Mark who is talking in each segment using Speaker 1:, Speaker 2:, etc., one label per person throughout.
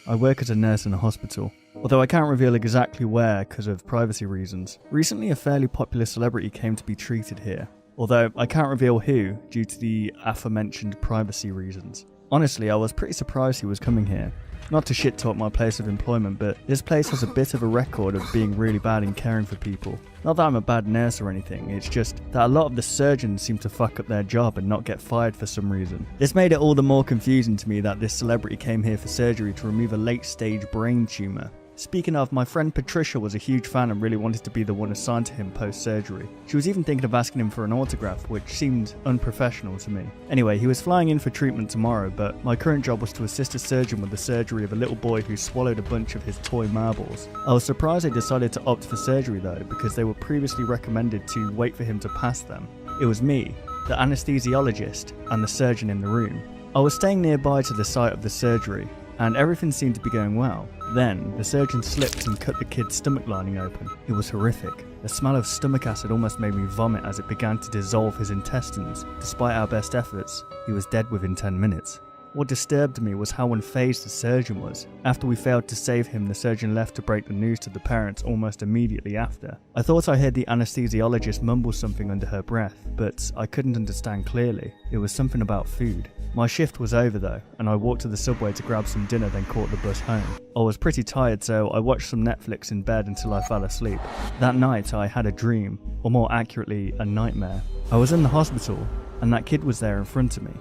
Speaker 1: I work as a nurse in a hospital, although I can't reveal exactly where because of privacy reasons. Recently, a fairly popular celebrity came to be treated here, although I can't reveal who due to the aforementioned privacy reasons. Honestly, I was pretty surprised he was coming here. Not to shit talk my place of employment, but this place has a bit of a record of being really bad in caring for people. Not that I'm a bad nurse or anything, it's just that a lot of the surgeons seem to fuck up their job and not get fired for some reason. This made it all the more confusing to me that this celebrity came here for surgery to remove a late-stage brain tumour. Speaking of, my friend Patricia was a huge fan and really wanted to be the one assigned to him post-surgery. She was even thinking of asking him for an autograph, which seemed unprofessional to me. Anyway, he was flying in for treatment tomorrow, but my current job was to assist a surgeon with the surgery of a little boy who swallowed a bunch of his toy marbles. I was surprised they decided to opt for surgery though, because they were previously recommended to wait for him to pass them. It was me, the anesthesiologist, and the surgeon in the room. I was staying nearby to the site of the surgery, and everything seemed to be going well. Then, the surgeon slipped and cut the kid's stomach lining open. It was horrific. The smell of stomach acid almost made me vomit as it began to dissolve his intestines. Despite our best efforts, he was dead within 10 minutes. What disturbed me was how unfazed the surgeon was. After we failed to save him, the surgeon left to break the news to the parents almost immediately after. I thought I heard the anesthesiologist mumble something under her breath, but I couldn't understand clearly. It was something about food. My shift was over though, and I walked to the subway to grab some dinner, then caught the bus home. I was pretty tired, so I watched some Netflix in bed until I fell asleep. That night I had a dream, or more accurately, a nightmare. I was in the hospital, and that kid was there in front of me.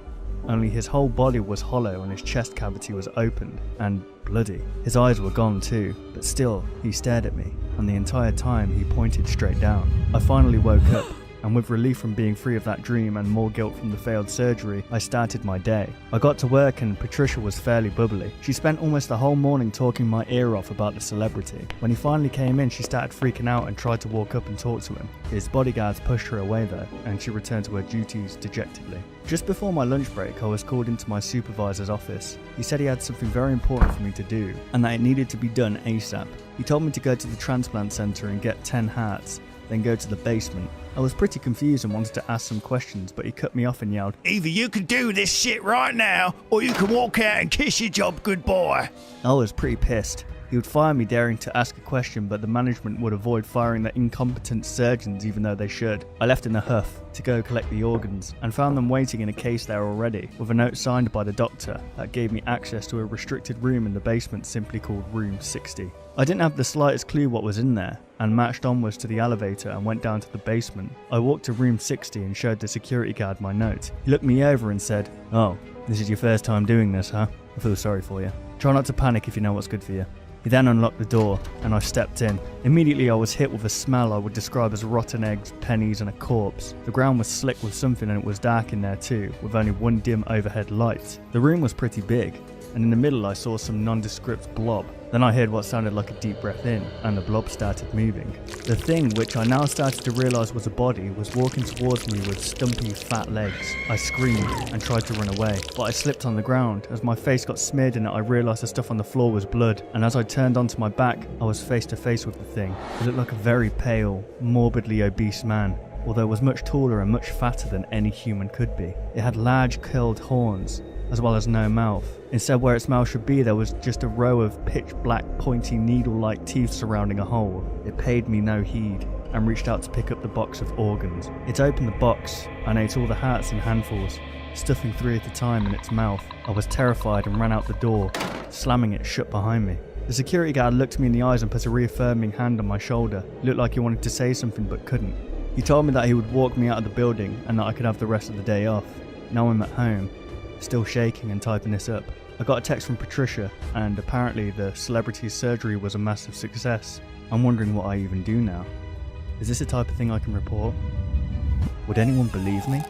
Speaker 1: Only his whole body was hollow and his chest cavity was opened and bloody. His eyes were gone too, but still, he stared at me, and the entire time he pointed straight down. I finally woke up, and with relief from being free of that dream and more guilt from the failed surgery, I started my day. I got to work and Patricia was fairly bubbly. She spent almost the whole morning talking my ear off about the celebrity. When he finally came in, she started freaking out and tried to walk up and talk to him. His bodyguards pushed her away though, and she returned to her duties dejectedly. Just before my lunch break, I was called into my supervisor's office. He said he had something very important for me to do, and that it needed to be done ASAP. He told me to go to the transplant center and get 10 hearts, then go to the basement. I was pretty confused and wanted to ask some questions, but he cut me off and yelled,
Speaker 2: "Either you can do this shit right now, or you can walk out and kiss your job goodbye."
Speaker 1: I was pretty pissed. He would fire me daring to ask a question, but the management would avoid firing the incompetent surgeons even though they should. I left in a huff to go collect the organs, and found them waiting in a case there already, with a note signed by the doctor that gave me access to a restricted room in the basement simply called Room 60. I didn't have the slightest clue what was in there, and marched onwards to the elevator and went down to the basement. I walked to Room 60 and showed the security guard my note. He looked me over and said, "Oh, this is your first time doing this, huh? I feel sorry for you. Try not to panic if you know what's good for you." He then unlocked the door, and I stepped in. Immediately I was hit with a smell I would describe as rotten eggs, pennies and a corpse. The ground was slick with something and it was dark in there too, with only one dim overhead light. The room was pretty big, and in the middle I saw some nondescript blob. Then I heard what sounded like a deep breath in, and the blob started moving. The thing, which I now started to realise was a body, was walking towards me with stumpy, fat legs. I screamed and tried to run away, but I slipped on the ground. As my face got smeared in it, I realised the stuff on the floor was blood, and as I turned onto my back, I was face to face with the thing. It looked like a very pale, morbidly obese man, although it was much taller and much fatter than any human could be. It had large curled horns, as well as no mouth. Instead, where its mouth should be, there was just a row of pitch black pointy needle-like teeth surrounding a hole. It paid me no heed and reached out to pick up the box of organs. It opened the box and ate all the hearts in handfuls, stuffing 3 at a time in its mouth. I was terrified and ran out the door, slamming it shut behind me. The security guard looked me in the eyes and put a reaffirming hand on my shoulder. It looked like he wanted to say something but couldn't. He told me that he would walk me out of the building and that I could have the rest of the day off. Now I'm at home, still shaking and typing this up. I got a text from Patricia, and apparently the celebrity's surgery was a massive success. I'm wondering what I even do now. Is this the type of thing I can report? Would anyone believe me?